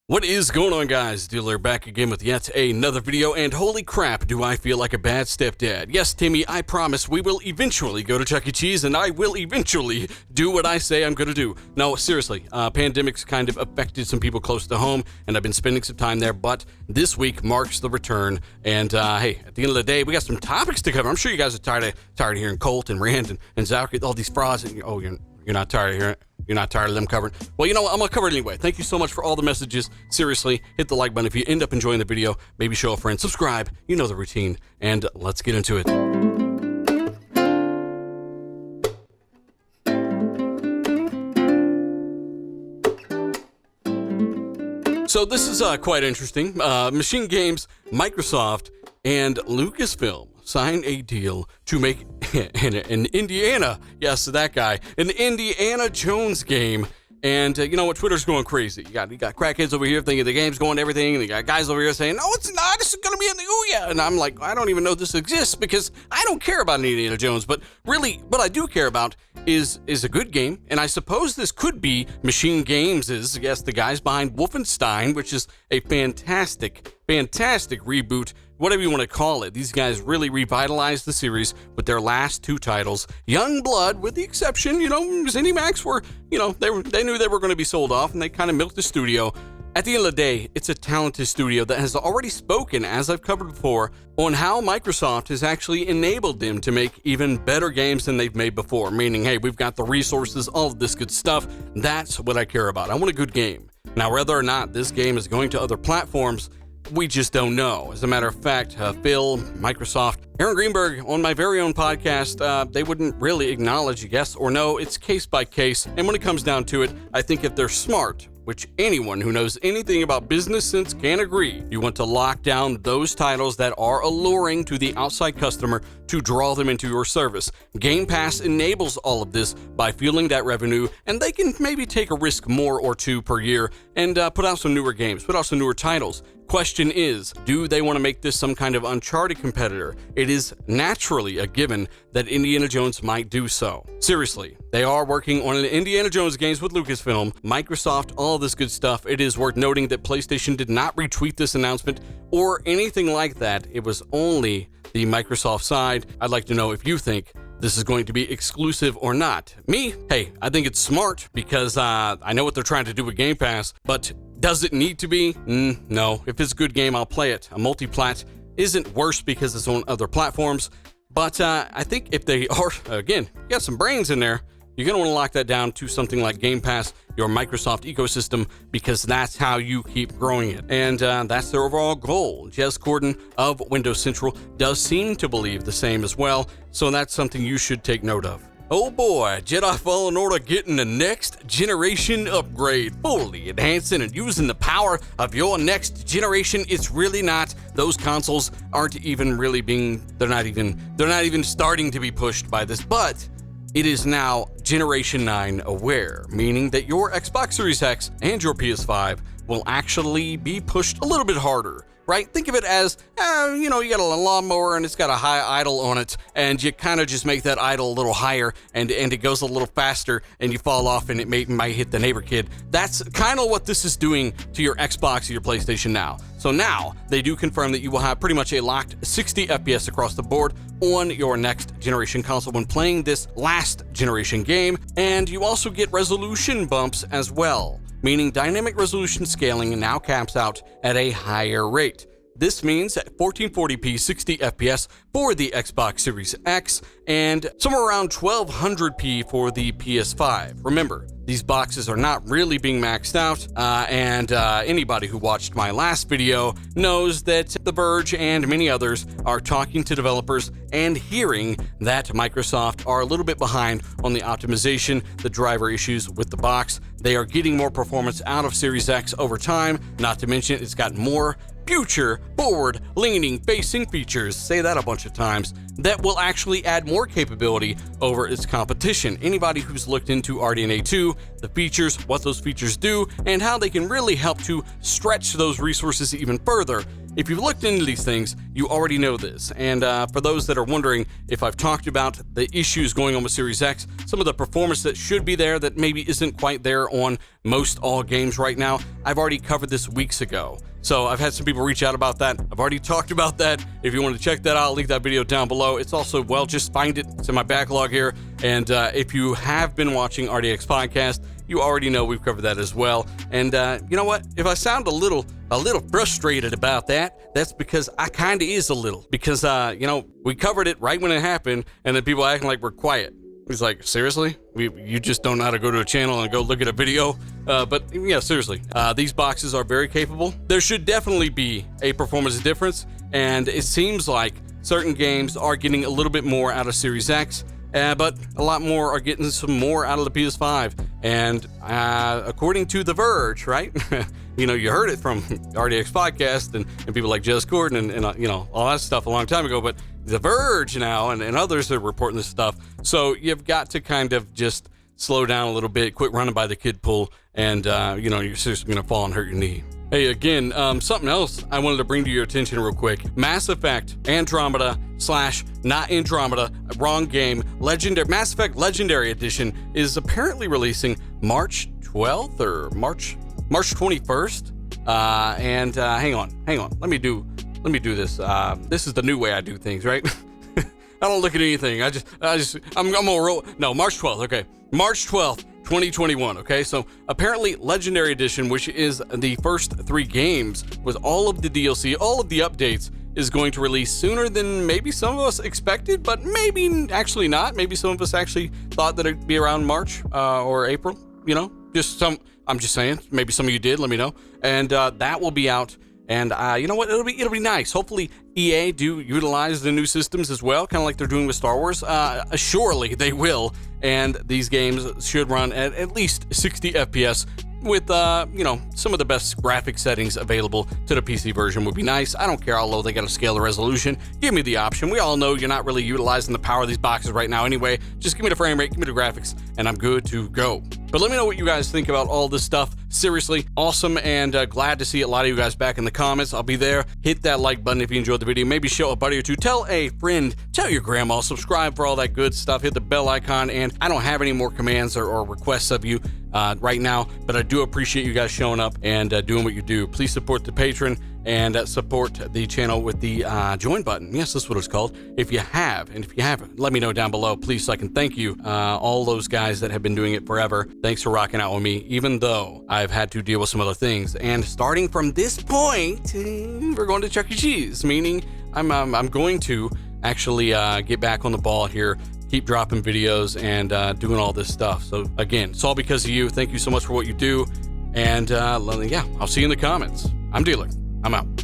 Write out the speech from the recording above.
What is going on, guys? Dealer back again with yet another video, and holy crap, do I feel like a bad stepdad. Yes, Timmy, I promise we will eventually go to Chuck E. Cheese, and I will eventually do what I say I'm gonna do. No, seriously, pandemic's kind of affected some people close to home, and I've been spending some time there, but this week marks the return, and hey, at the end of the day, we got some topics to cover. I'm sure you guys are tired of hearing Colt and Rand and Zachary, all these frauds, and you're not tired of hearing it. You're not tired of them covering? Well, you know what? I'm going to cover it anyway. Thank you so much for all the messages. Seriously, hit the like button if you end up enjoying the video. Maybe show a friend. Subscribe. You know the routine. And let's get into it. So this is quite interesting. Machine Games, Microsoft, and Lucasfilm sign a deal to make an Indiana, yes, that guy, an Indiana Jones game. And you know what? Twitter's going crazy. You got crackheads over here thinking the game's going to everything, and you got guys over here saying, no, it's not. This is going to be in the Ouya. And I'm like, I don't even know this exists because I don't care about Indiana Jones. But really, what I do care about is a good game. And I suppose this could be Machine Games' yes, the guys behind Wolfenstein, which is a fantastic reboot, whatever you want to call it. These guys really revitalized the series with their last two titles. Youngblood, with the exception, ZeniMax were, they knew they were going to be sold off, and they kind of milked the studio. At the end of the day, it's a talented studio that has already spoken, as I've covered before, on how Microsoft has actually enabled them to make even better games than they've made before. Meaning, hey, we've got the resources, all of this good stuff. That's what I care about. I want a good game. Now, whether or not this game is going to other platforms, we just don't know. As a matter of fact, Phil, Microsoft, Aaron Greenberg on my very own podcast, they wouldn't really acknowledge yes or no. It's case by case. And when it comes down to it, I think if they're smart, which anyone who knows anything about business sense can agree, you want to lock down those titles that are alluring to the outside customer to draw them into your service. Game Pass enables all of this by fueling that revenue, and they can maybe take a risk more or two per year and put out some newer games, put out some newer titles. Question is, do they want to make this some kind of Uncharted competitor? It is naturally a given that Indiana Jones might do so. Seriously, they are working on an Indiana Jones games with Lucasfilm, Microsoft, all this good stuff. It is worth noting that PlayStation did not retweet this announcement or anything like that. It was only the Microsoft side. I'd like to know if you think this is going to be exclusive or not. Me? Hey, I think it's smart because I know what they're trying to do with Game Pass, but does it need to be? No. If it's a good game, I'll play it. A multi-plat isn't worse because it's on other platforms, but I think if they are, again, you got some brains in there, you're going to want to lock that down to something like Game Pass, your Microsoft ecosystem, because that's how you keep growing it. And that's their overall goal. Jez Corden of Windows Central does seem to believe the same as well, so that's something you should take note of. Oh boy, Jedi Fallen Order getting the next generation upgrade, fully enhancing and using the power of your next generation. It's really not. Those consoles aren't even really they're not even starting to be pushed by this, but it is now Generation 9 aware, meaning that your Xbox Series X and your PS5 will actually be pushed a little bit harder. Right? Think of it as, you got a lawnmower and it's got a high idle on it, and you kind of just make that idle a little higher and it goes a little faster and you fall off and it might hit the neighbor kid. That's kind of what this is doing to your Xbox or your PlayStation now. So now they do confirm that you will have pretty much a locked 60 FPS across the board on your next generation console when playing this last generation game, and you also get resolution bumps as well, meaning dynamic resolution scaling now caps out at a higher rate. This means at 1440p 60 FPS for the Xbox Series X and somewhere around 1200p for the PS5. Remember, these boxes are not really being maxed out, and anybody who watched my last video knows that The Verge and many others are talking to developers and hearing that Microsoft are a little bit behind on the optimization, the driver issues with the box. They are getting more performance out of Series X over time, not to mention it's got more future forward-leaning facing features, say that a bunch of times, that will actually add more capability over its competition. Anybody who's looked into RDNA 2 you the features, what those features do, and how they can really help to stretch those resources even further. If you've looked into these things, you already know this. And for those that are wondering if I've talked about the issues going on with Series X, some of the performance that should be there that maybe isn't quite there on most all games right now, I've already covered this weeks ago. So I've had some people reach out about that. I've already talked about that. If you want to check that out, I'll link that video down below. It's also, well, just find it. It's in my backlog here. And if you have been watching RDX Podcast, you already know we've covered that as well. And you know what? If I sound a little frustrated about that, that's because I kind of is a little. Because, you know, we covered it right when it happened, and then people acting like we're quiet. He's like, seriously? You just don't know how to go to a channel and go look at a video? But yeah, seriously, these boxes are very capable. There should definitely be a performance difference, and it seems like certain games are getting a little bit more out of Series X, but a lot more are getting some more out of the PS5. And according to The Verge, right? You know, you heard it from RDX Podcast and people like Jez Gordon and you know, all that stuff a long time ago, but The Verge now and others are reporting this stuff. So you've got to kind of just slow down a little bit, quit running by the kid pool, and you know, you're seriously going to fall and hurt your knee. Hey, again, something else I wanted to bring to your attention real quick. Mass Effect Andromeda / not Andromeda, wrong game, Legendary Mass Effect Legendary Edition is apparently releasing March 12th or March 21st. And hang on, let me do this. This is the new way I do things, right? I don't look at anything. I'm gonna roll. No, March 12th. Okay, March 12th, 2021. Okay, so apparently Legendary Edition, which is the first 3 games with all of the DLC, all of the updates, is going to release sooner than maybe some of us expected, but maybe actually not. Maybe some of us actually thought that it'd be around March or April. You know, I'm just saying. Maybe some of you did. Let me know. And that will be out. And you know what? It'll be nice. Hopefully, EA do utilize the new systems as well, kind of like they're doing with Star Wars. Surely they will. And these games should run at least 60 FPS with you know, some of the best graphic settings available to the PC version would be nice. I don't care how low they got to scale the resolution. Give me the option. We all know you're not really utilizing the power of these boxes right now anyway. Just give me the frame rate, give me the graphics, and I'm good to go. But let me know what you guys think about all this stuff. Seriously, awesome, and glad to see a lot of you guys back in the comments. I'll be there. Hit that like button if you enjoyed the video. Maybe show a buddy or two. Tell a friend. Tell your grandma. Subscribe for all that good stuff. Hit the bell icon, and I don't have any more commands or requests of you right now, but I do appreciate you guys showing up and doing what you do. Please support the patron and support the channel with the join button. Yes, that's what it's called. If you have, and if you haven't, let me know down below, please, so I can thank you, all those guys that have been doing it forever. Thanks for rocking out with me, even though I've had to deal with some other things. And starting from this point, we're going to Chuck E. Cheese, meaning I'm going to actually get back on the ball here, keep dropping videos and doing all this stuff. So again, it's all because of you. Thank you so much for what you do. And yeah, I'll see you in the comments. I'm Dealer. I'm out.